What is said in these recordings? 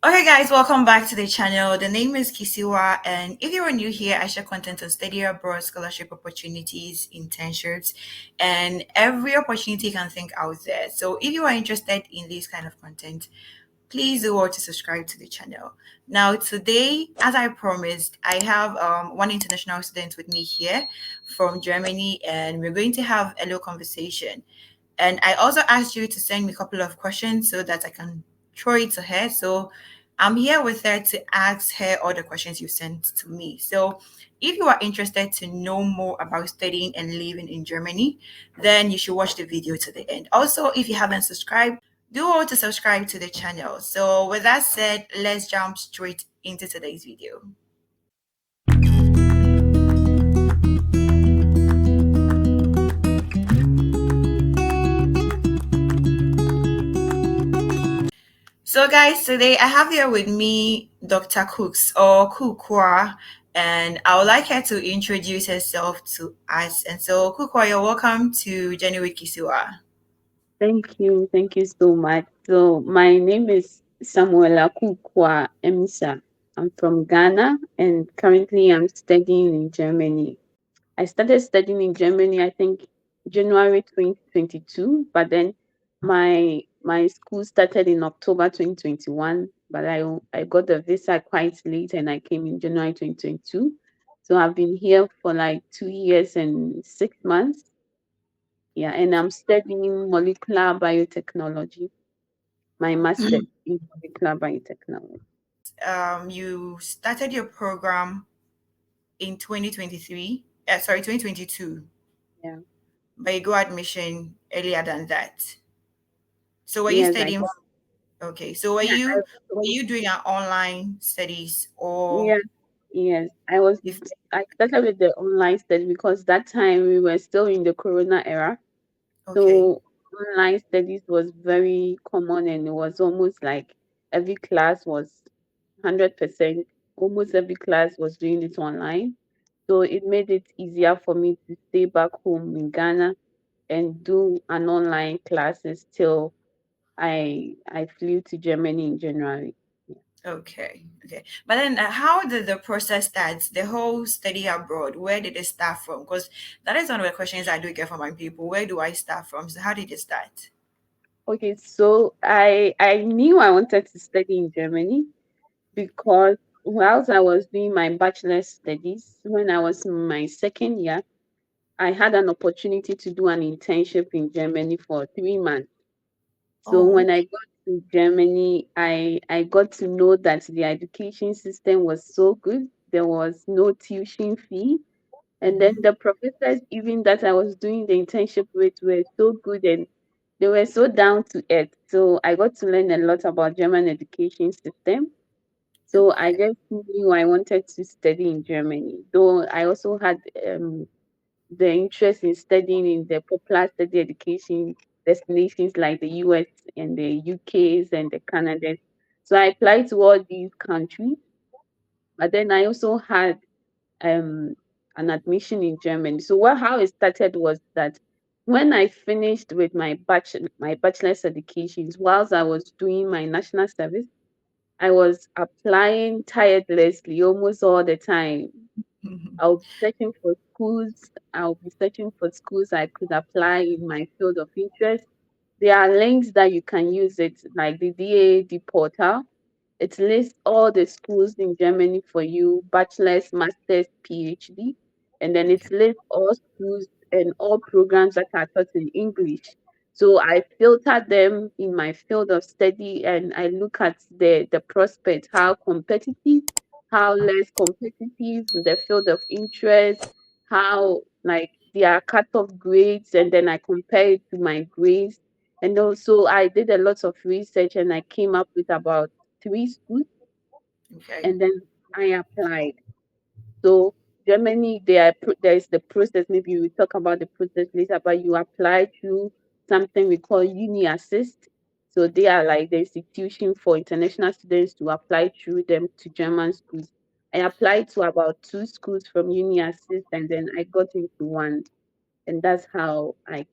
Okay, guys, welcome back to the channel. The name is Kisiwa, and if you are new here, I share content on study abroad, scholarship opportunities, internships, and every opportunity you can think out there. So, if you are interested in this kind of content, please do want to subscribe to the channel. Now, today, as I promised, I have one international student with me here from Germany, and we're going to have a little conversation. And I also asked you to send me a couple of questions so that I can throw it to her. So I'm here with her to ask her all the questions you sent to me. So if you are interested to know more about studying and living in Germany, then you should watch the video to the end. Also, if you haven't subscribed, do want to subscribe to the channel. So with that said, let's jump straight into today's video. So, guys, today I have here with me Dr. Cooks or Kuukua, and I would like her to introduce herself to us. And so, Kuukua, you're welcome to Jenny with Kisiwa. Thank you so much. So my name is Samuela Kuukua Emisa. I'm from Ghana and currently I'm studying in Germany. I started studying in Germany, I think January 2022, but then my school started in October 2021, but I got the visa quite late and I came in January 2022. So I've been here for like 2 years and 6 months. Yeah, and I'm studying molecular biotechnology, my master's in molecular biotechnology. You started your program in 2023, sorry, 2022, Yeah. but you got admission earlier than that. So, were you Yes, I studying? got Okay, so were yeah, you doing an online studies or yeah, yes. I was if I started with the online study because that time we were still in the corona era. okay, So online studies was very common and it was almost like every class was 100%, almost every class was doing it online. So it made it easier for me to stay back home in Ghana and do an online classes till I flew to Germany in January. Yeah. Okay. But then, how did the process start? The whole study abroad, where did it start from? Because that is one of the questions I do get from my people. Where do I start from? So, how did it start? Okay, so I knew I wanted to study in Germany because whilst I was doing my bachelor's studies, when I was in my second year, I had an opportunity to do an internship in Germany for 3 months. So Oh, when I got to Germany, I got to know that the education system was so good. There was no tuition fee. And then mhm. the professors, even that I was doing the internship with, were so good and they were so down to earth. So I got to learn a lot about German education system. So I Okay, just knew I wanted to study in Germany. Though I also had the interest in studying in the popular study education destinations like the US and the UKs and the Canadas. So I applied to all these countries. But then I also had um, an admission in Germany. So how it started was that when I finished with my bachelor's educations, whilst I was doing my national service, I was applying tirelessly almost all the time. I'll be searching for schools. I'll be searching for schools I could apply in my field of interest. There are links that you can use it, like the DAAD portal. It lists all the schools in Germany for you, bachelor's, master's, PhD, and then it okay, lists all schools and all programs that are taught in English. So I filter them in my field of study and I look at the prospect, how competitive, how less competitive, the field of interest, how like their cutoff grades, and then I compare it to my grades. And also I did a lot of research and I came up with about 3 schools okay, and then I applied. So Germany, there is the process. Maybe we talk about the process later, but you apply through something we call Uni Assist. So they are like the institution for international students to apply through them to German schools. I applied to about 2 schools from Uni Assist, and then I got into one, and that's how I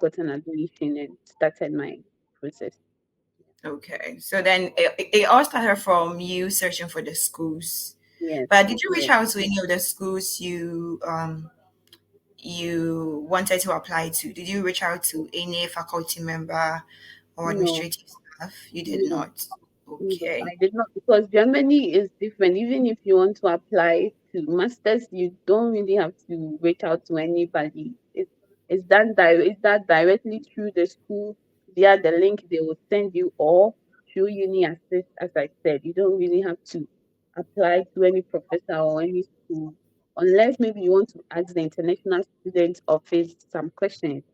got an admission and started my process. Okay. So then it all started from you searching for the schools. Yes, But did you reach yes. out to any of the schools you wanted to apply to? Did you reach out to any faculty member or No, administrative staff? You did no. not. No, Okay. I did not, because Germany is different. Even if you want to apply to masters, you don't really have to reach out to anybody. It's that directly through the school via the link they will send you, or through uni assist. As I said, you don't really have to apply to any professor or any school, unless maybe you want to ask the international student office some questions,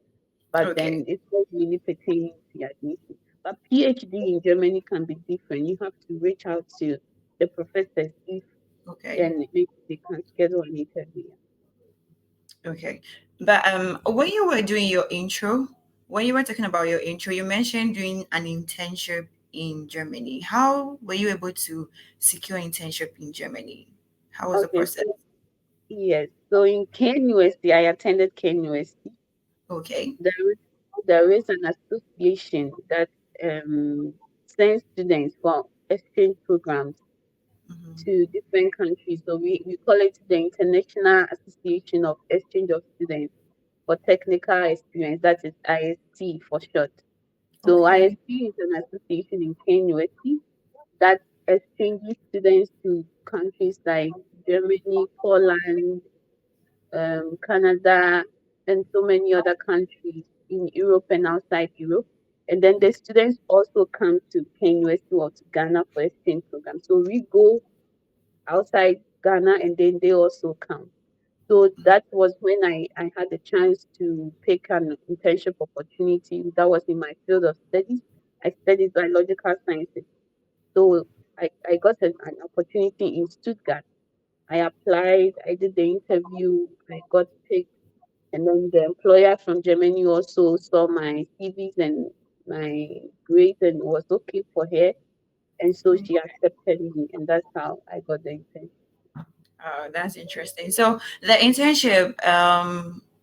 but Okay. then it's not really pertaining to your admission. But PhD in Germany can be different. You have to reach out to the professors if Okay. then maybe they can schedule an interview. Okay. But when you were doing your intro, when you were talking about your intro, you mentioned doing an internship in Germany. How were you able to secure internship in Germany? How was the Okay, process? so yes. So in Kane University, I attended Kane University. Okay. There is there is an association that sends students for exchange programs Hmm. to different countries. So we call it the International Association of Exchange of Students for Technical Experience. That is IST for short. So Okay. IST is an association in Kenya that exchanges students to countries like Germany, Poland, Canada, and so many other countries in Europe and outside Europe. And then the students also come to Kenya or to Ghana for exchange programs. So we go outside Ghana and then they also come. So that was when I had the chance to pick an internship opportunity that was in my field of studies. I studied biological sciences. So I got an opportunity in Stuttgart. I applied, I did the interview, I got picked, and then the employer from Germany also saw my CVs and my grades and it was okay for her. And so she accepted me, and that's how I got the internship. That's interesting. So the internship,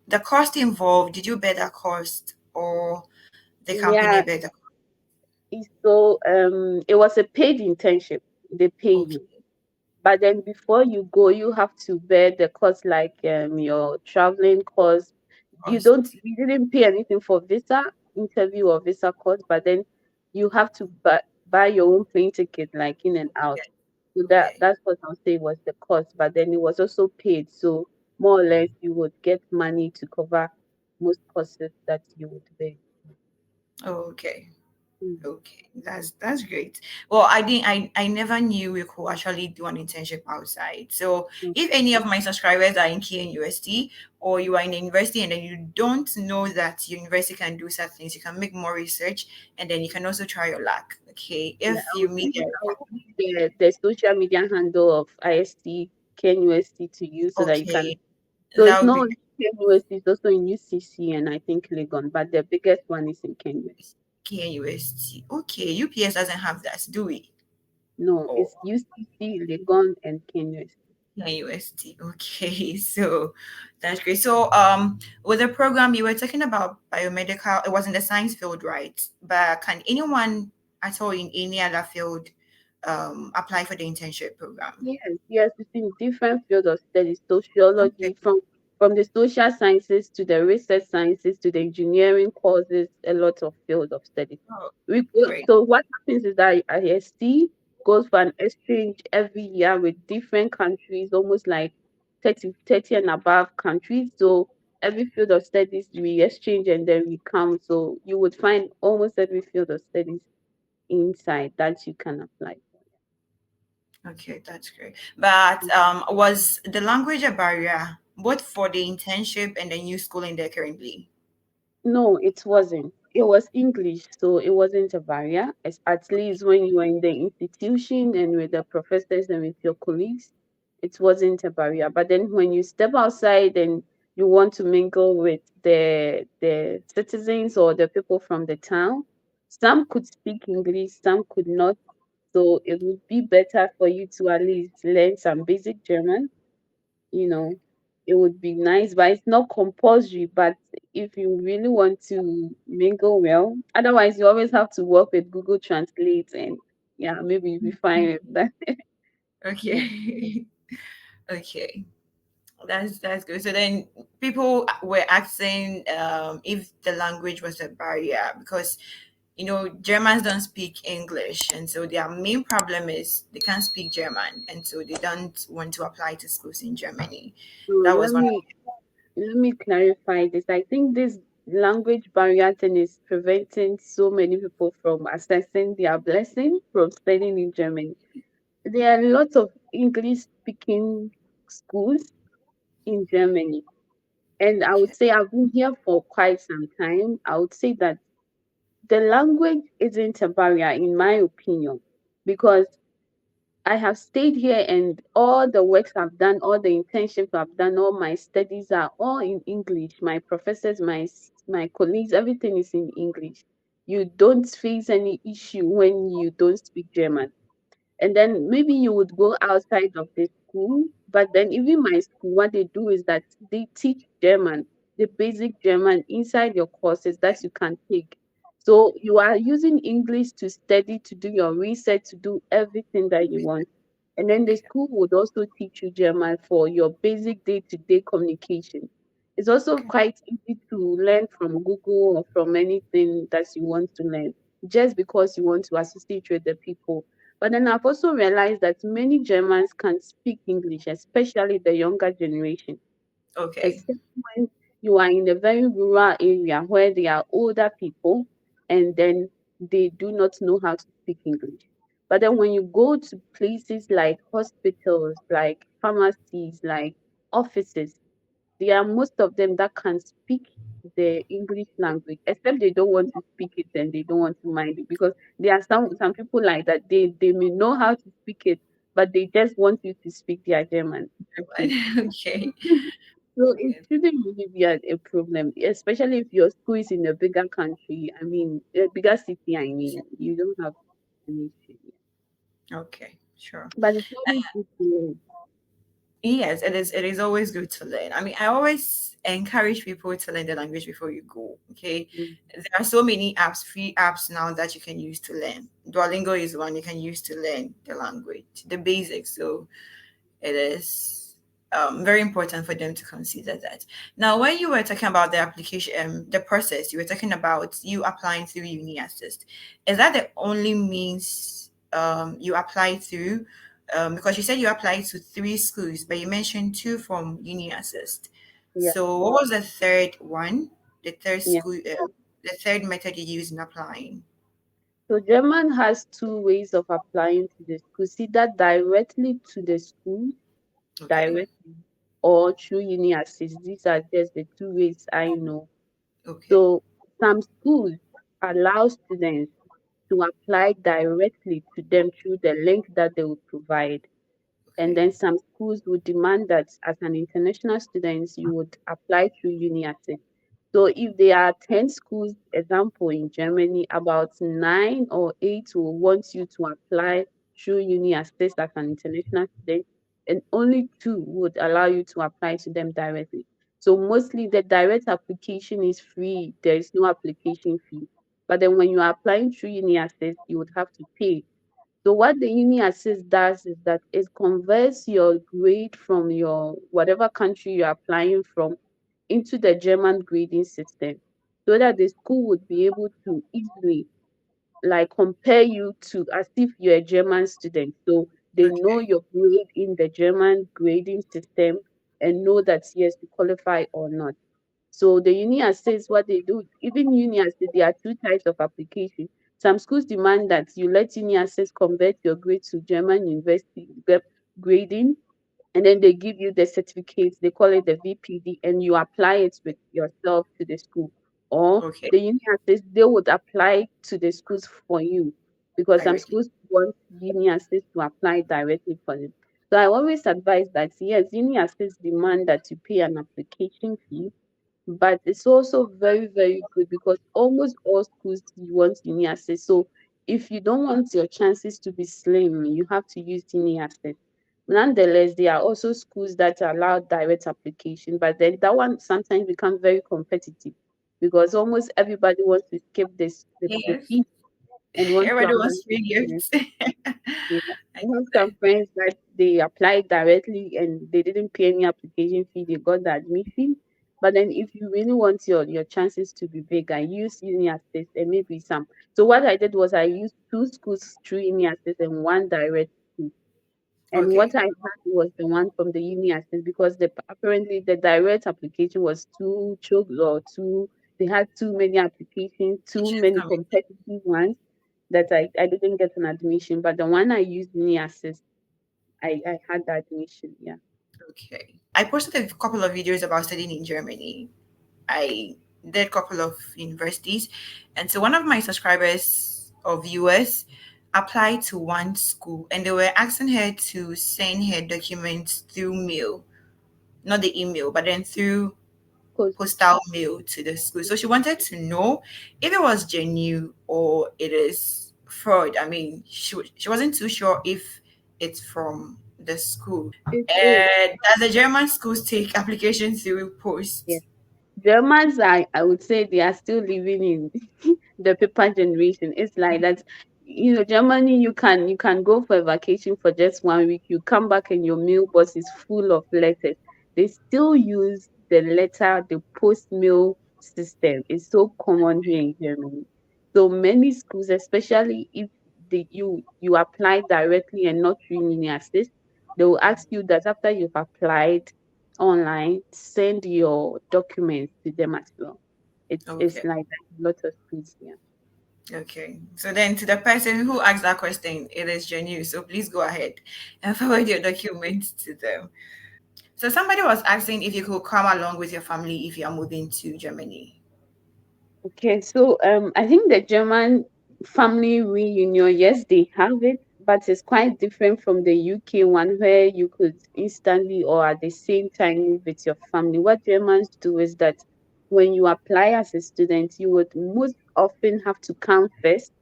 the cost involved, did you bear that cost or the company Yeah, bear the so it was a paid internship. They pay okay you. But then before you go, you have to bear the cost like your traveling cost. cost? We didn't pay anything for visa interview or visa cost, but then you have to buy your own plane ticket like in and out. Okay. So Okay. that's what I'll say was the cost. But then it was also paid. So more or less you would get money to cover most costs that you would bear. Okay. Mm, Okay, that's great. Well, I never knew we could actually do an internship outside. So mm, if any of my subscribers are in Key University or you are in a university and then you don't know that your university can do such things, you can make more research and then you can also try your luck. Okay. yeah, If you meet I will give the social media handle of IST KNUST to you so that you can. okay, So that it's would not be only KNUST, it's also in UCC and I think Legon, but the biggest one is in Kenya. Key University. Okay, UPS doesn't have that, do we? No, Oh, it's UCC, Legon, and KNUST. UST. Okay, so that's great. So, with the program you were talking about biomedical, it was in the science field, right? But can anyone at all in any other field apply for the internship program? Yes, yes, it's in different fields of study, Okay. sociology, from the social sciences to the research sciences to the engineering courses, a lot of field of study. Oh, We go, great. so what happens is that IST goes for an exchange every year with different countries, almost like 30 and above countries. So every field of studies we exchange and then we come. So you would find almost every field of studies inside that you can apply for. Okay, that's great. But was the language a barrier both for the internship and the new schooling there currently? No, it wasn't. It was English, so it wasn't a barrier. As at least when you were in the institution and with the professors and with your colleagues, it wasn't a barrier. But then when you step outside and you want to mingle with the citizens or the people from the town, some could speak English, some could not. So it would be better for you to at least learn some basic German, you know, it would be nice, but it's not compulsory. But if you really want to mingle well, otherwise you always have to work with Google Translate, and yeah, maybe you'll be fine with that. Yeah. Okay. Okay. That's good. So then people were asking if the language was a barrier because Germans don't speak English, and so their main problem is they can't speak German, and so they don't want to apply to schools in Germany. So That let was one. me let me clarify this. I think this language barrier thing is preventing so many people from accessing their blessing from studying in Germany. There are lots of English speaking schools in Germany. And I would Okay. say I've been here for quite some time. I would say that the language isn't a barrier, in my opinion, because I have stayed here and all the works I've done, all the internships I've done, all my studies are all in English. My professors, my colleagues, everything is in English. You don't face any issue when you don't speak German. And then maybe you would go outside of the school, but then even my school, what they do is that they teach German, the basic German inside your courses that you can take. So you are using English to study, to do your research, to do everything that you want. And then the Okay. school would also teach you German for your basic day-to-day communication. It's also Okay. quite easy to learn from Google or from anything that you want to learn, just because you want to associate with the people. But then I've also realized that many Germans can speak English, especially the younger generation, Okay. except when you are in a very rural area where there are older people and then they do not know how to speak English. But then when you go to places like hospitals, like pharmacies, like offices, there are most of them that can speak the English language, except they don't want to speak it and they don't want to mind it, because there are some people like that. They may know how to speak it, but they just want you to speak their German. Okay. Okay. So it shouldn't really be a problem, especially if your school is in a bigger country. I mean, a bigger city. I mean, you don't have an issue. Okay. Sure. But it's always good to learn. Yes, it is. It is always good to learn. I mean, I always encourage people to learn the language before you go. Okay, Mm. there are so many apps, free apps now that you can use to learn. Duolingo is one you can use to learn the language, the basics. So it is very important for them to consider that. Now, when you were talking about the application, the process, you were talking about you applying through Uni Assist. Is that the only means you apply through? Because you said you applied to three schools, but you mentioned two from Uni Assist. Yeah, So, what was the third one? The third yeah. school, the third method you used in applying? So German has two ways of applying to the school. Either directly to the school, Okay, directly, or through uni assist. These are just the two ways I know. okay, So some schools allow students to apply directly to them through the link that they will provide. And okay, then some schools would demand that as an international student, you would apply through uni assist. So if there are 10 schools, example in Germany, about nine or eight will want you to apply through uni assist as an international student, and only two would allow you to apply to them directly. So mostly the direct application is free. There is no application fee. But then when you are applying through uni assist, you would have to pay. So what the uni assist does is that it converts your grade from your whatever country you're applying from into the German grading system, so that the school would be able to easily like compare you to as if you're a German student. So they know okay, your grade in the German grading system and know that yes, you qualify or not. So the uni says what they do, even uni says there are two types of application. Some schools demand that you let uni assess convert your grade to German university grading, and then they give you the certificates, they call it the VPD, and you apply it with yourself to the school. Or okay. the uni assess, they would apply to the schools for you, because some Directly. schools want uni assess to apply directly for them. So I always advise that yes, uni assess demand that you pay an application fee, but it's also very, very good because almost all schools you want uni access. So if you don't want your chances to be slim, you have to use uni access. Nonetheless, there are also schools that allow direct application, but then that one sometimes becomes very competitive because almost everybody wants to skip the Yes. fee and want to Everybody apply wants for free business. gifts. Yeah. I I get have that. some friends that they applied directly and they didn't pay any application fee, they got the admission. But then if you really want your chances to be bigger, use uni assist and maybe some. So what I did was I used two schools through uni assist and one direct school. And what Okay. I had was the one from the uni assist because apparently the direct application was too choked or too they had too many applications, too Teachers many coming. competitive ones that I didn't get an admission. But the one I used uni assist, I had the admission. Yeah. Okay. I posted a couple of videos about studying in Germany. I did a couple of universities. And so one of my subscribers or viewers applied to one school and they were asking her to send her documents through mail, not the email, but then through Post. postal mail to the school. So she wanted to know if it was genuine or it is fraud. I mean, she wasn't too sure if it's from the school. It is. And does the German schools take applications through Yeah. post? Germans, I would say they are still living in the paper generation. It's like that, Germany, you can go for a vacation for just 1 week. You come back and your mailbox is full of letters. They still use the post mail system. It's so common here in Germany. So many schools, especially if you apply directly and not through Uni Assist, they will ask you that after you've applied online, send your documents to them as well. It's Okay. like that, a lot of schools here. Okay. So then to the person who asked that question, it is genuine. So please go ahead and forward your documents to them. So somebody was asking if you could come along with your family if you are moving to Germany. Okay, so I think the German family reunion, yes, they have it, but it's quite different from the UK one where you could instantly or at the same time move with your family. What Germans do is that when you apply as a student, you would most often have to come first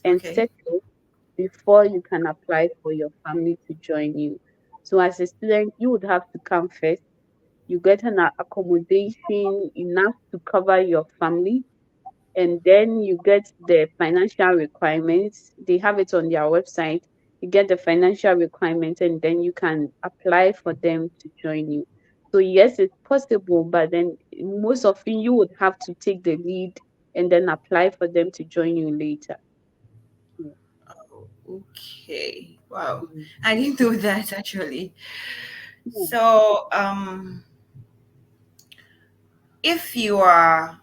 and Okay. settle before you can apply for your family to join you. So as a student, you would have to come first. You get an accommodation enough to cover your family, and then you get the financial requirements. They have it on their website. You get the financial requirements, and then you can apply for them to join you. So yes, it's possible, but then most often you would have to take the lead and then apply for them to join you later. Yeah. Oh, okay. Wow. Mm. I didn't know that actually. Yeah. So, if you are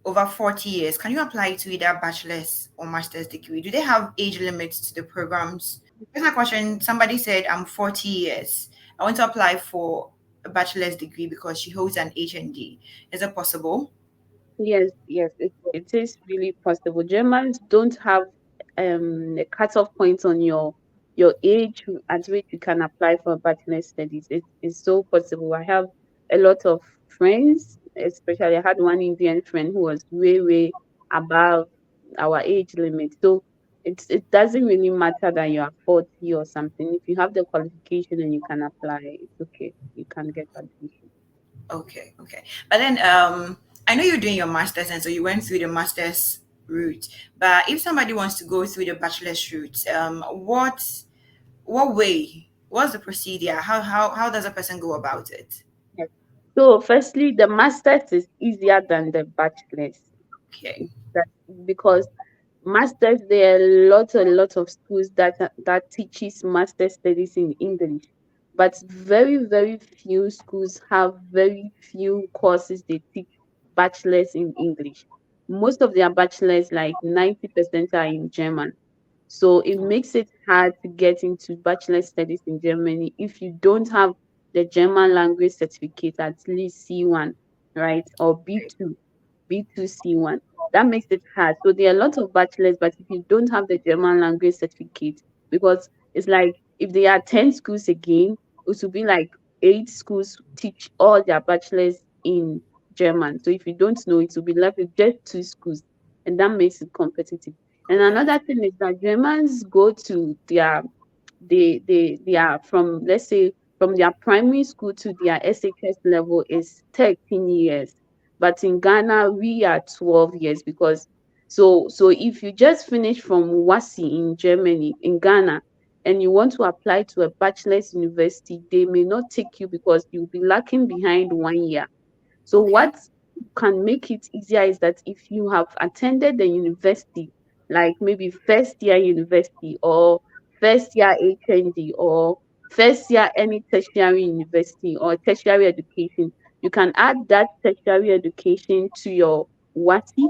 over 40 years, can you apply to either bachelor's or master's degree? Do they have age limits to the programs? Here's my question. Somebody said, I'm 40 years. I want to apply for a bachelor's degree because she holds an HND. Is it possible? Yes, yes, it is really possible. Germans don't have a cutoff point on your age at which you can apply for bachelor studies. It's so possible. I have a lot of friends, especially I had one Indian friend who was way, way above our age limit. So it doesn't really matter that you are 40 or something. If you have the qualification and you can apply, it's okay. You can get admission. Okay, okay. But then I know you're doing your master's and so you went through the master's route. But if somebody wants to go through the bachelor's route, what way? What's the procedure? How does a person go about it? Yes. So firstly, the master's is easier than the bachelor's. Okay. That because masters there are a lot of schools that teaches master studies in English, but very few schools have very few courses they teach bachelors in English. Most of their bachelors, like 90%, are in German. So it makes it hard to get into bachelor studies in Germany if you don't have the German language certificate, at least C1, right? Or Okay. B2, B2 C1. That makes it hard. So there are a lot of bachelors, but if you don't have the German language certificate, because it's like if there are 10 schools again, it would be like 8 schools teach all their bachelors in German. So if you don't know, it will be left with just 2 schools, and that makes it competitive. And another Competitive. thing is that Germans go to their they are from, let's say, from their primary school to their SHS level is 13 years. But in Ghana, we are 12 years because so if you just finish from WASI in Germany, in Ghana, and you want to apply to a bachelor's university, they may not take you because you'll be lacking behind 1 year. So Okay. what can make it easier is that if you have attended the university, like maybe first year university or first year HND or first year any tertiary university or tertiary education, you can add that tertiary education to your WASI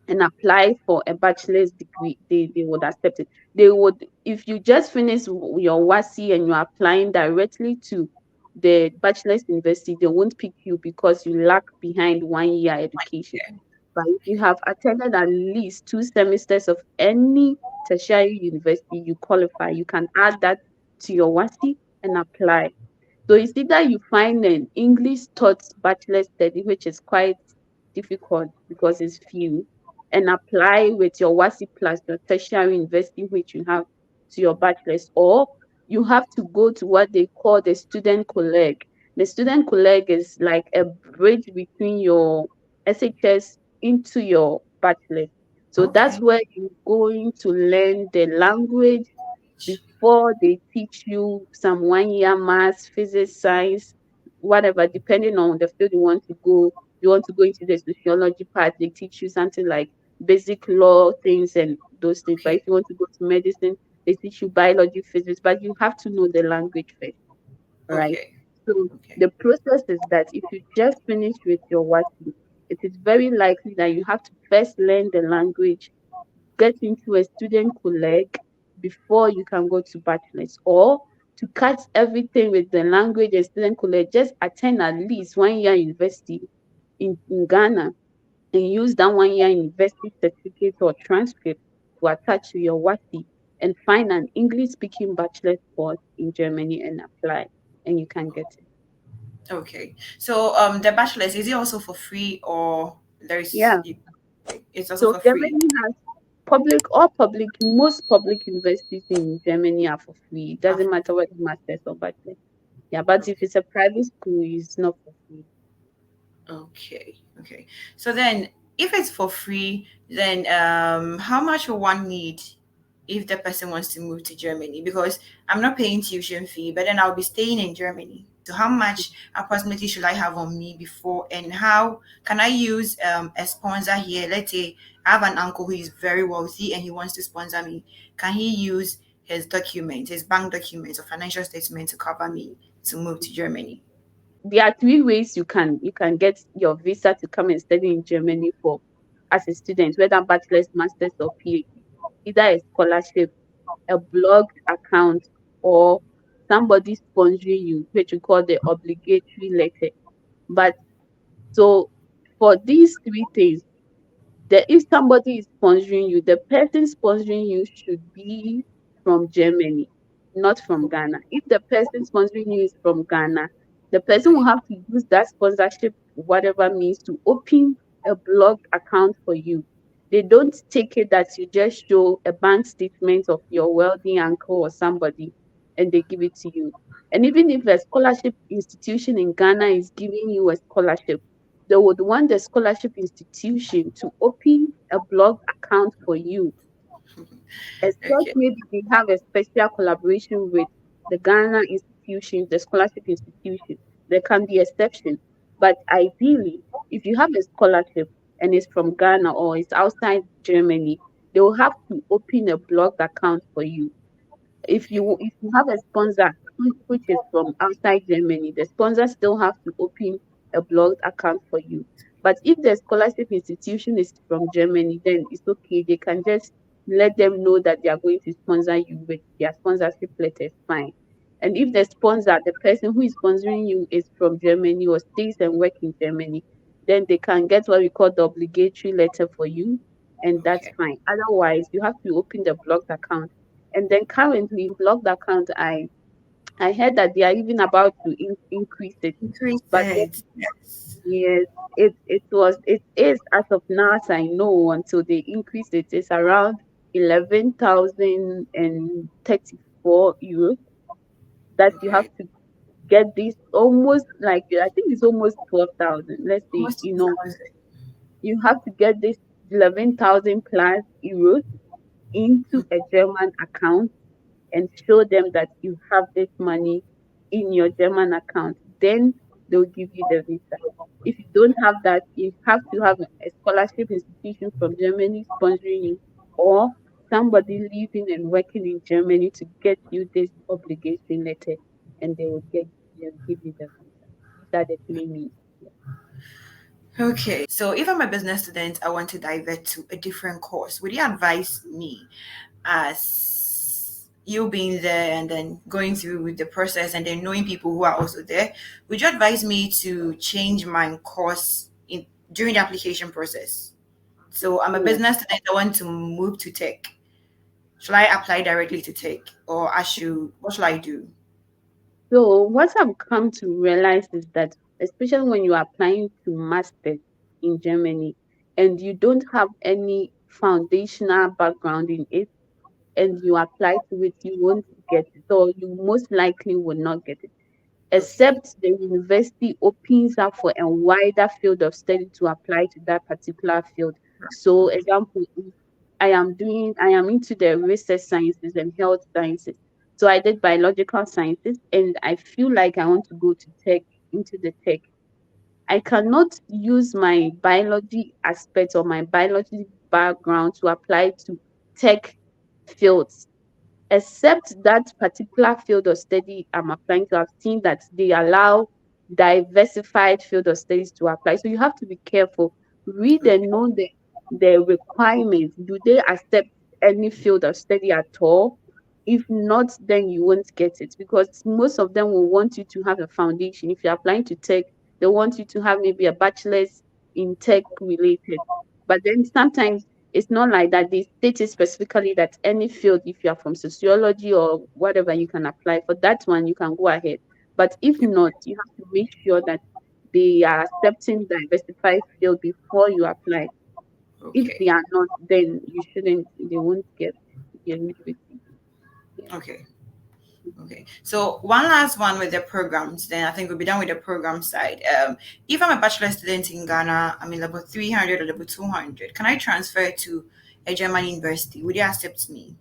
and apply for a bachelor's degree. They would accept it. They would, if you just finish your WASI and you're applying directly to the bachelor's university, they won't pick you because you lack behind 1 year education. Yeah. But if you have attended at least 2 semesters of any tertiary university, you qualify. You can add that to your WASI and apply. So it's either you find an English taught bachelor study, which is quite difficult because it's few, and apply with your WASI plus your tertiary university, which you have to your bachelor's, or you have to go to what they call the student colleague. The student colleague is like a bridge between your SHS into your bachelor's. So that's Okay. where you're going to learn the language before they teach you some 1 year maths, physics, science, whatever, depending on the field you want to go. You want to go into the sociology part, they teach you something like basic law things and those things. But if Okay. you want to go to medicine, they teach you biology, physics, but you have to know the language first, right? Okay. So Okay. the process is that if you just finish with your WASI, it is very likely that you have to first learn the language, get into a student colleague before you can go to bachelor's, or to cut everything with the language and student colleague, just attend at least 1 year university in Ghana and use that 1 year university certificate or transcript to attach to your WASI and find an English speaking bachelor's course in Germany and apply, and you can get it. Okay. So the bachelor's, is it also for free or Yeah. it's also So for free? Germany has most public universities in Germany are for free. It doesn't matter whether master's or bachelor. Yeah, but if Okay. it's a private school, it's not for free. Okay, okay. So then, if it's for free, then how much will one need if the person wants to move to Germany? Because I'm not paying tuition fee, but then I'll be staying in Germany. So how much approximately should I have on me before, and how can I use a sponsor here? Let's say I have an uncle who is very wealthy and he wants to sponsor me. Can he use his documents, his bank documents or financial statement to cover me to move to Germany? There are three ways you can get your visa to come and study in Germany for as a student, whether bachelor's, master's, or PhD. Either a scholarship, a blogged account, or somebody sponsoring you, which we call the obligatory letter. But so for these three things, if somebody is sponsoring you, the person sponsoring you should be from Germany, not from Ghana. If the person sponsoring you is from Ghana, the person will Okay. have to use that sponsorship, whatever means, to open a blog account for you. They don't take it that you just show a bank statement of your wealthy uncle or somebody and they give it to you. And even if a scholarship institution in Ghana is giving you a scholarship, they would want the scholarship institution to open a blog account for you. Except Okay. maybe they have a special collaboration with the Ghana institutions, the scholarship institution. There can be exceptions. But ideally, if you have a scholarship and it's from Ghana or it's outside Germany, they will have to open a blog account for you. If you have a sponsor which is from outside Germany, the sponsor still have to open a blog account for you. But if the scholarship institution is from Germany, then it's okay. They can just let them know that they are going to sponsor you with their sponsorship letter. It's fine. And if the sponsor, the person who is sponsoring you, is from Germany or stays and work in Germany, then they can get what we call the obligatory letter for you, and that's Okay. fine. Otherwise, you have to open the blocked account. And then currently in blocked account, I heard that they are even about to increase it. Increase But it. Yes. yes, it is as of now as I know until they increase it. It's around 11,034. €24 that you have Okay. to get this almost like I think it's almost 12,000. Let's say, Almost 2,000. you have to get this 11,000 plus euros into a German account and show them that you have this money in your German account. Then they'll give you the visa. If you don't have that, you have to have a scholarship institution from Germany sponsoring you, or somebody living and working in Germany to get you this obligation letter, and they'll give you the visa. These are the three means. Yeah. Okay. So if I'm a business student, I want to divert to a different course. Would you advise me, as you being there and then going through the process and then knowing people who are also there, would you advise me to change my course in during the application process? So I'm a No. business student, I want to move to tech. Should I apply directly to tech, or I should what should I do? So what I've come to realize is that, especially when you are applying to masters in Germany and you don't have any foundational background in it, and you apply to it, you won't get it, or you most likely will not get it, Okay. except the university opens up for a wider field of study to apply to that particular field. So, Okay. example, if I am into the research sciences and health sciences. So I did biological sciences, and I feel like I want to go to tech, into the tech. I cannot use my biology aspect or my biology background to apply to tech fields, except that particular field of study I'm applying to. I've seen that they allow diversified field of studies to apply. So you have to be careful. Read and know the requirements. Do they accept any field of study at all? If not, then you won't get it, because most of them will want you to have a foundation. If you're applying to tech, they want you to have maybe a bachelor's in tech related. But then sometimes it's not like that. They state it specifically that any field, if you are from sociology or whatever, you can apply for that one, you can go ahead. But if not, you have to make sure that they are accepting diversified field before you apply. If they Okay. are not, then you shouldn't, they won't get you. Yeah. Okay. Okay. So one last one with the programs, then I think we'll be done with the program side. If I'm a bachelor student in Ghana, I'm in level 300 or level 200. Can I transfer to a German university? Would you accept me?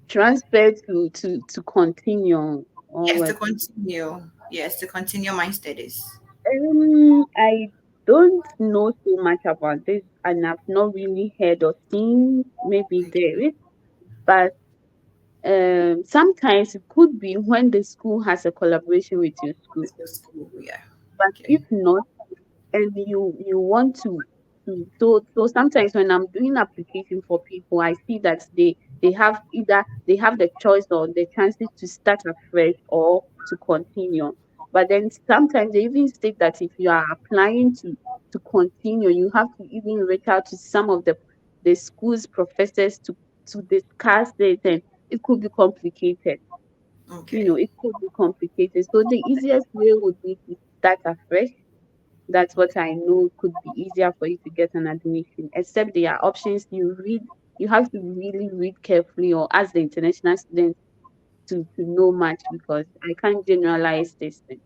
Transfer to continue or Yes, to what? continue. Yes, to continue my studies. I don't know so much about this, and I've not really heard or seen maybe Okay. there is, but sometimes it could be when the school has a collaboration with your school. It's your school. Yeah. But Okay. if not, and you want to, so sometimes when I'm doing application for people, I see that they have either they have the choice or the chances to start afresh or to continue. But then sometimes they even state that if you are applying to continue, you have to even reach out to some of the school's professors to discuss it, and it could be complicated. Okay. It could be complicated. So the easiest way would be to start afresh. That's what I know could be easier for you to get an admission. Except there are options you have to really read carefully or ask the international student to know much, because I can't generalize this thing.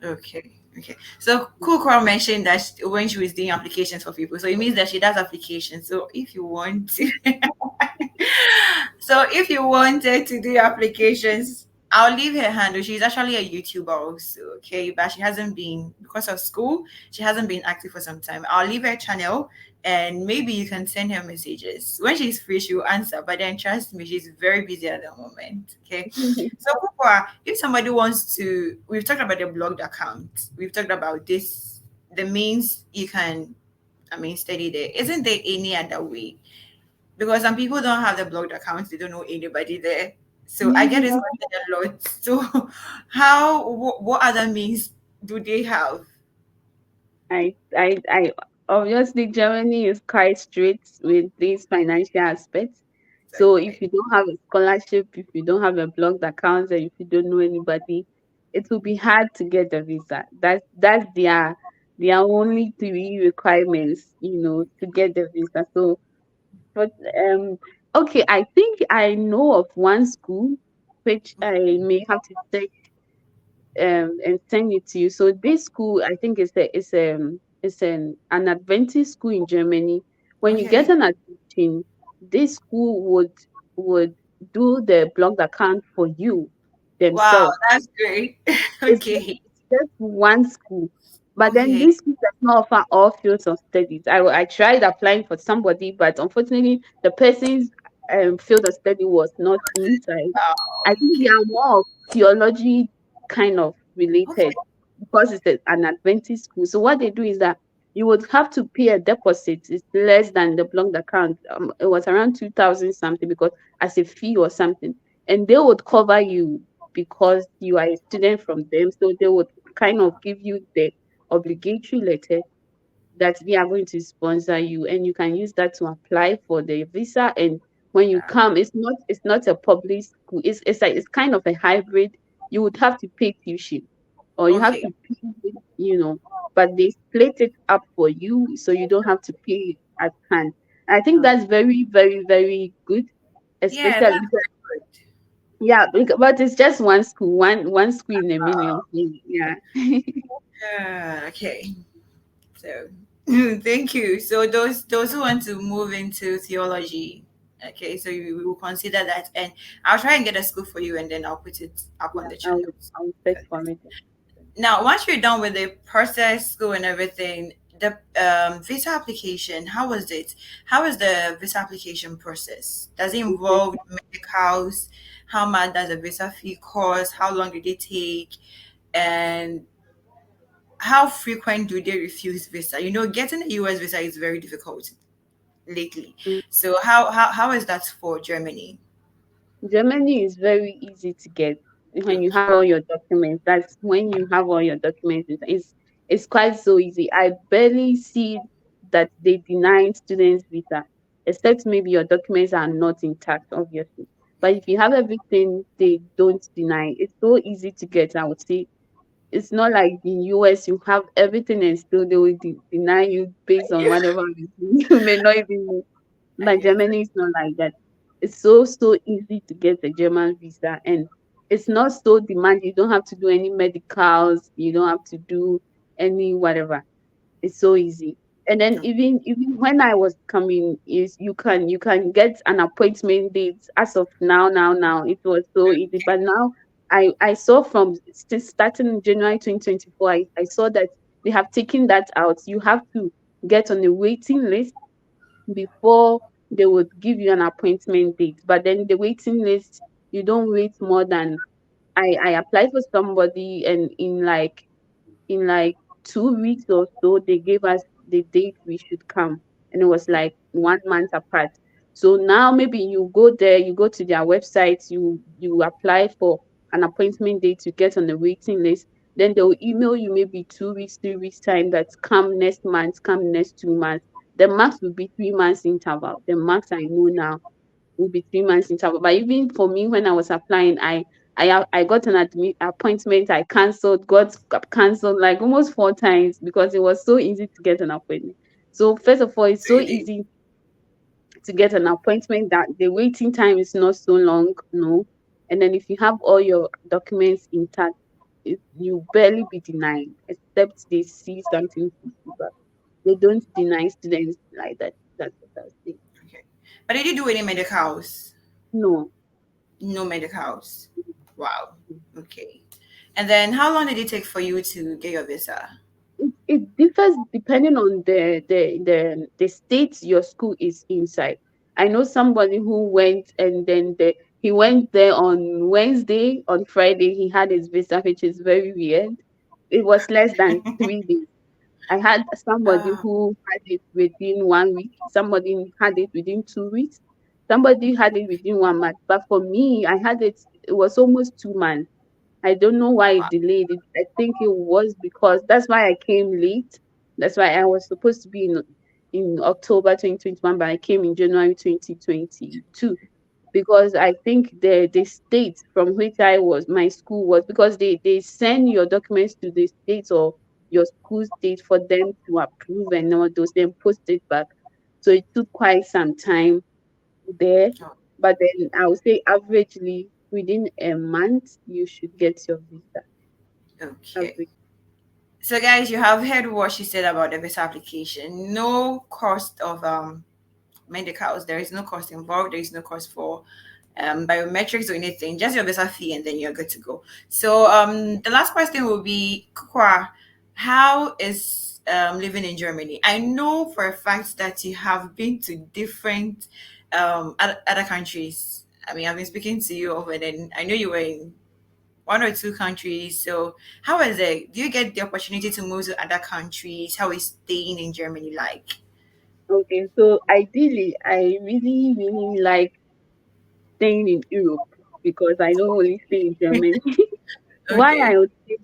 Okay. Okay. So Kuukua mentioned that when she was doing applications for people, so it means that she does applications. So if you want to, so if you wanted to do applications, I'll leave her handle. She's actually a YouTuber also, okay, but she hasn't been because of school. She hasn't been active for some time. I'll leave her channel, and maybe you can send her messages when she's free. She will answer. But then trust me, she's very busy at the moment. Okay. So, Kukwa, if somebody wants to, we've talked about the blogged account. We've talked about this, the means you can, study there. Isn't there any other way? Because some people don't have the blogged accounts, they don't know anybody there. So I get this question a lot. So, what other means do they have? I obviously Germany is quite strict with these financial aspects. So if Okay. you don't have a scholarship, if you don't have a blocked account, and if you don't know anybody, it will be hard to get the visa. That's their only three requirements, to get the visa. So, but okay, I think I know of one school. which I may have to check and send it to you. So this school, I think it's an Adventist school in Germany. When you get Okay. an admission, this school would do the blog account for you Wow, themselves. that's great. It's Okay. just one school. But then Okay. this school does not offer all fields of studies. I tried applying for somebody, but unfortunately, the person's field of study was not inside. I think they Okay. are more of theology kind of Okay. related because it's an Adventist school. So what they do is that you would have to pay a deposit. It's less than the blocked account. It was around 2,000 something because as a fee or something, and they would cover you because you are a student from them. So they would kind of give you the obligatory letter that we are going to sponsor you, and you can use that to apply for the visa. And when you come, it's not a public school. It's kind of a hybrid. You would have to pay tuition, or you have Okay. to pay, but they split it up for you, so you don't have to pay at hand. I think Oh, that's very, very, very good, yeah, especially that's because, good. yeah, but it's just one school, one school in a million. Yeah. Okay. So, thank you. So those who want to move into theology, okay, so we will consider that, and I'll try and get a school for you, and then I'll put it up on Yeah, the I'll channels. I'll search for it. Now, once you're done with the process, school, and everything, the visa application, how was it? How is the visa application process? Does it Okay. involve medicals? How much does the visa fee cost? How long did it take? And how frequent do they refuse visa? Getting a US visa is very difficult lately. Mm. So how is that for Germany? Germany is very easy to get when you have Okay. all your documents. That's when you have all your documents. It's quite so easy. I barely see that they deny students visa, except maybe your documents are not intact, obviously. But if you have everything, they don't deny. It's so easy to get, I would say. It's not like in US you have everything and still they will deny you based on Yeah, whatever reason you may not even know. I But get that. Germany is not like that. It's so easy to get a German visa, and it's not so demanding. You don't have to do any medicals, you don't have to do any whatever. It's so easy. And then even when I was coming, is you can get an appointment date as of now. It was so easy. But now I saw from starting in January 2024, I saw that they have taken that out. You have to get on a waiting list before they would give you an appointment date. But then the waiting list, you don't wait more than I applied for somebody, and in like 2 weeks or so, they gave us the date we should come, and it was like 1 month apart. So now maybe you go there, you go to their website, you apply for an appointment date to get on the waiting list. Then they'll email you maybe 2 weeks, 3 weeks time that come next month, come next 2 months. The max will be 3 months interval. The max I know now will be 3 months interval. But even for me, when I was applying, I got an appointment. I got cancelled like almost 4 times because it was so easy to get an appointment. So first of all, it's so Really? easy to get an appointment that the waiting time is not so long, no. And then if you have all your documents intact, you barely be denied, except they see something fishy, but they don't deny students like that. That's what I was saying. Okay. But did you do any medicals? No. No medicals. Wow. Okay. And then how long did it take for you to get your visa? It differs depending on the state your school is inside. I know somebody who went, and then he went there on Wednesday. On Friday, he had his visa, which is very weird. It was less than 3 days. I had somebody Ah, who had it within 1 week. Somebody had it within 2 weeks. Somebody had it within 1 month. But for me, I had it. It was almost 2 months. I don't know why it wow. delayed it. I think it was because that's why I came late. That's why I was supposed to be in October 2021, but I came in January 2022 because I think the state from which my school was, because they send your documents to the state or your school state for them to approve and all those, then post it back. So it took quite some time there. Oh, But then I would say averagely, within a month you should get your visa. Okay. Average. So guys, you have heard what she said about the visa application. No cost of medicals. There is no cost involved. There is no cost for biometrics or anything. Just your visa fee, and then you're good to go. So the last question will be, Kuukua, how is living in Germany? I know for a fact that you have been to different other countries. I mean, I've been speaking to you over, and I know you were in one or two countries. So how is it? Do you get the opportunity to move to other countries? How is staying in Germany like? Okay, so ideally, I really, really like staying in Europe because I don't only stay in Germany. Why I Okay. would say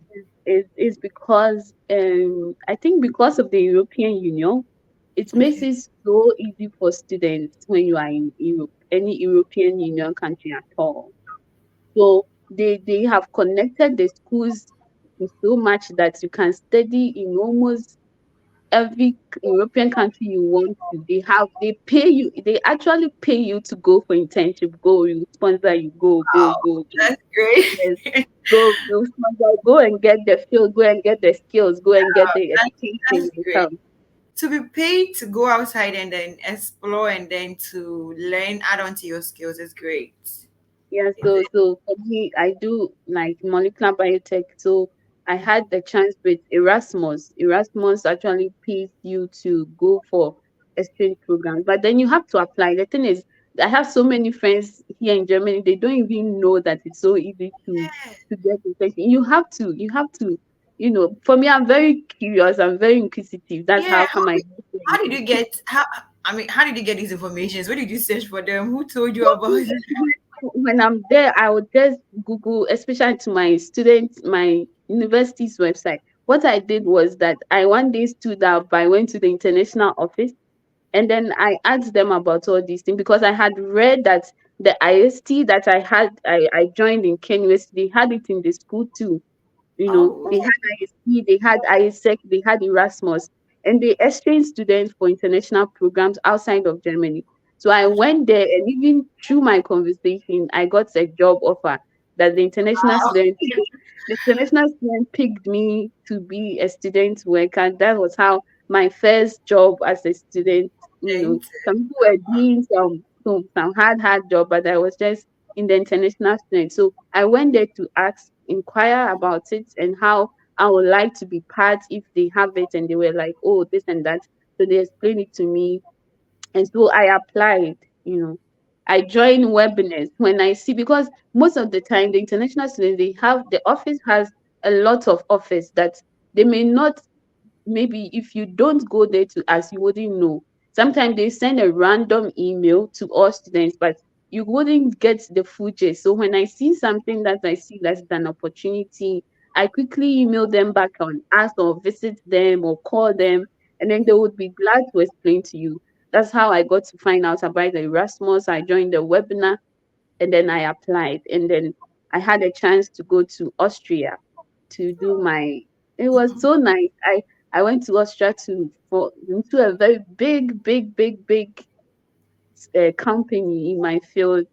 is because I think because of the European Union, it makes Okay. it so easy for students when you are in Europe, any European Union country at all. So they have connected the schools to so much that you can study in almost every European country you want to. They pay you, they actually pay you to go for internship, go, you sponsor you, go. That's great. Yes. Go sponsor, go and get the field, go and get the skills, go and get the that's, education that's and great. come. To be paid to go outside and then explore and then to learn, add on to your skills is great. Yeah, Is it? so for me, I do like molecular biotech. So I had the chance with Erasmus. Erasmus actually pays you to go for exchange programs, but then you have to apply. The thing is, I have so many friends here in Germany. They don't even know that it's so easy to get internship. You have to, For me, I'm very curious. I'm very inquisitive. That's Yeah. how come I get How did into you it. get how did you get these informations? Where did you search for them? Who told you about it? When I'm there, I would just Google, especially to my students, my university's website. What I did was that I one day stood up, I went to the international office, and then I asked them about all these things because I had read that the IST that I joined in Kenya, they had it in the school too. Oh, They had ISP, they had ISEC, they had Erasmus, and they exchanged students for international programs outside of Germany. So I went there, and even through my conversation, I got a job offer that the international student picked me to be a student worker. That was how my first job as a student. Some people were doing some hard job, but I was just in the international student. So I went there to inquire about it and how I would like to be part if they have it. And they were like, oh, this and that. So they explained it to me. And so I applied, you know. I joined webinars when I see because most of the time the international students the office has a lot of office that they may not maybe if you don't go there to ask, you wouldn't know. Sometimes they send a random email to all students, but you wouldn't get the full gist. So when I see something that I see that's an opportunity, I quickly email them back and ask or visit them or call them, and then they would be glad to explain to you. That's how I got to find out about the Erasmus. I joined the webinar and then I applied. And then I had a chance to go to Austria to do my it was so nice. I went to Austria to for into a very big company in my field,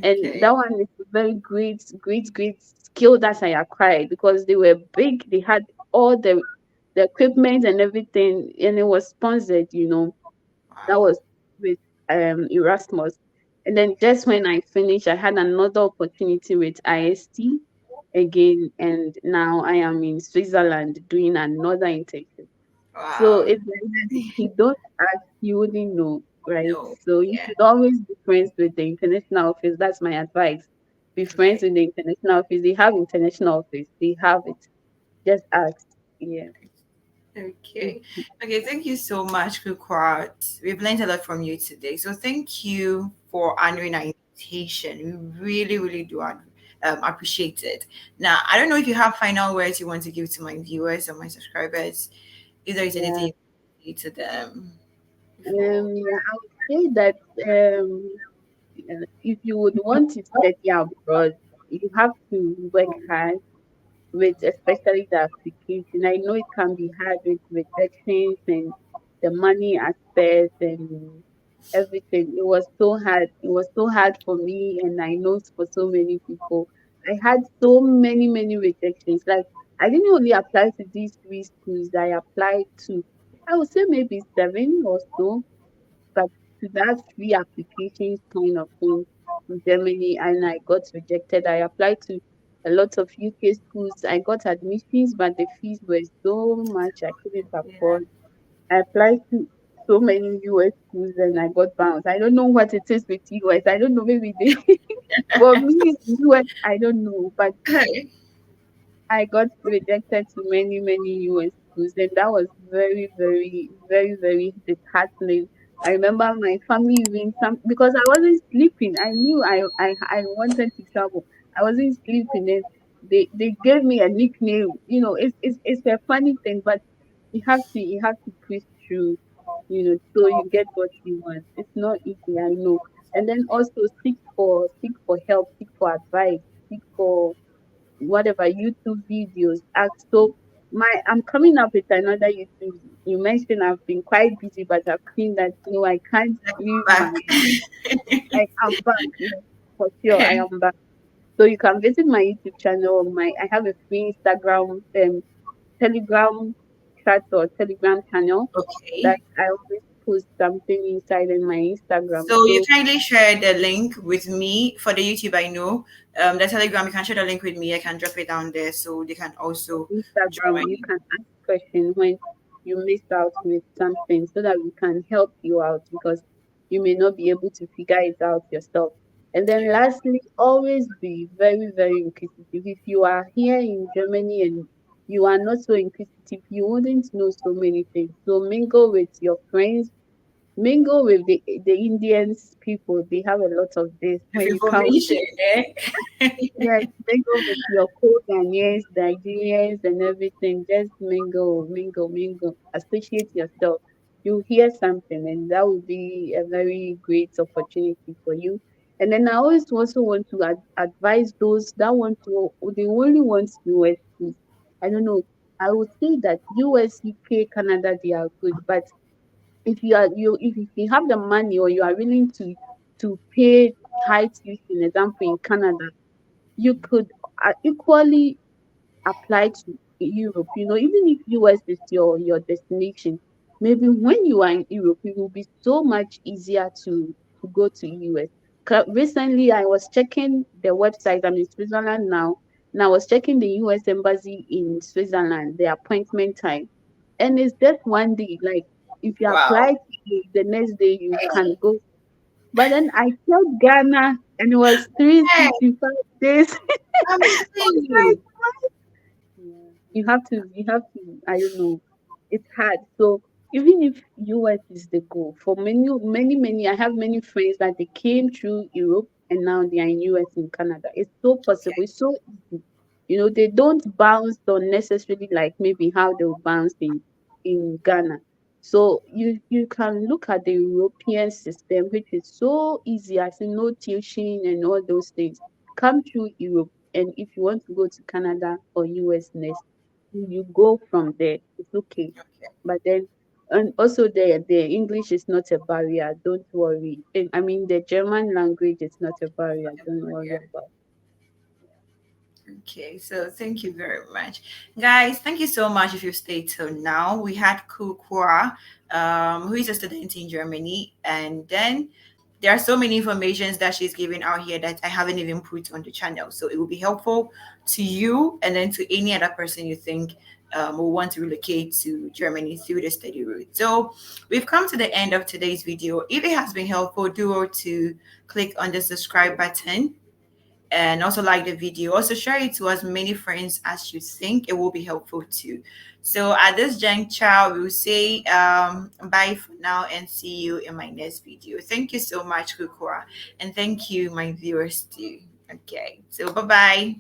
and okay. that one is a very great skill that I acquired because they were big. They had all the equipment and everything, and it was sponsored. That Wow. was with Erasmus. And then just when I finished, I had another opportunity with IST again, and now I am in Switzerland doing another internship. So Wow. it's like that if you don't ask, you wouldn't know, right? No. So you Yeah. should always be friends with the international office. That's my advice. Be friends Okay. with the international office. They have international office. They have it. Just ask. Yeah. Okay. Okay. Thank you so much, Kukwat. We've learned a lot from you today. So thank you for honoring our invitation. We really, really do appreciate it. Now, I don't know if you have final words you want to give to my viewers or my subscribers. If there is anything Yeah. you want to say to them before. Yeah, I would say that if you would want to study abroad, you have to work hard with especially the application. I know it can be hard with rejections and the money aspect and everything. It was so hard. It was so hard for me, and I know for so many people. I had so many rejections. Like I didn't only apply to these three schools. I applied to, I would say maybe seven or so, but to that free applications kind of thing in Germany, and I got rejected. I applied to a lot of UK schools. I got admissions, but the fees were so much I couldn't Yeah. afford. I applied to so many US schools and I got bounced. I don't know what it is with US. I don't know, maybe they for me US, I don't know, but I got rejected to many US schools, and that was very disheartening. I remember my family even some because I wasn't sleeping. I knew I wanted to travel. I wasn't sleeping, and they gave me a nickname. It's a funny thing, but you have to push through. So you get what you want. It's not easy, I know. And then also seek for help, seek for advice, seek for whatever YouTube videos. Ask. So I'm coming up with another YouTube. You mentioned I've been quite busy, but I've seen that no, I can't Like leave back. my. I am back. Yes, for sure, I am back. So you can visit my YouTube channel. I have a free Instagram, Telegram chat or Telegram channel that Okay. I always post something inside in my Instagram. So you So kindly share the link with me for the YouTube. I know the Telegram. You can share the link with me. I can drop it down there so they can also Instagram, you join. can ask questions when you missed out with something so that we can help you out because you may not be able to figure it out yourself. And then Yeah. lastly, always be very inquisitive. If you are here in Germany and you are not so inquisitive, you wouldn't know so many things. So mingle with your friends, mingle with the Indians people. They have a lot of this With when you come. information, eh? Yes, mingle with your co-Ghanaians, Nigerians, and everything. Just mingle. Associate yourself. You hear something, and that would be a very great opportunity for you. And then I always also want to advise those that want to, they only want US schools. I don't know. I would say that US, UK, Canada, they are good, but if you have the money or you are willing to pay high tuition, example in Canada, you could equally apply to Europe. Even if US is your destination, maybe when you are in Europe, it will be so much easier to go to US. Recently, I was checking the website. I'm in Switzerland now, and I was checking the US embassy in Switzerland, the appointment time, and it's just one day. Like if you apply Wow. today, the next day you can go. But then I checked Ghana, and it was three Hey, sixty five days. I'm I was telling like, you. yeah. You have to, I don't know. It's hard. So even if US is the goal, for many, I have many friends that they came through Europe and now they are in US and Canada. It's so possible. Okay. It's so easy. They don't bounce unnecessarily like maybe how they will bounce in Ghana. So you can look at the European system, which is so easy, as in no tuition and all those things. Come through Europe, and if you want to go to Canada or US next, you go from there. It's okay. Okay. But then, and also the English is not a barrier. Don't worry. And I mean, the German language is not a barrier. Don't worry Yeah. about. Okay, so thank you very much, guys. Thank you so much if you stayed till now. We had Kuukua, who is a student in Germany, and then there are so many informations that she's giving out here that I haven't even put on the channel. So it will be helpful to you and then to any other person you think will want to relocate to Germany through the study route. So we've come to the end of today's video. If it has been helpful, do to click on the subscribe button and also like the video. Also share it to as many friends as you think it will be helpful to. So at this juncture, we will say bye for now and see you in my next video. Thank you so much, Kukua, and thank you, my viewers too. Okay, so bye bye.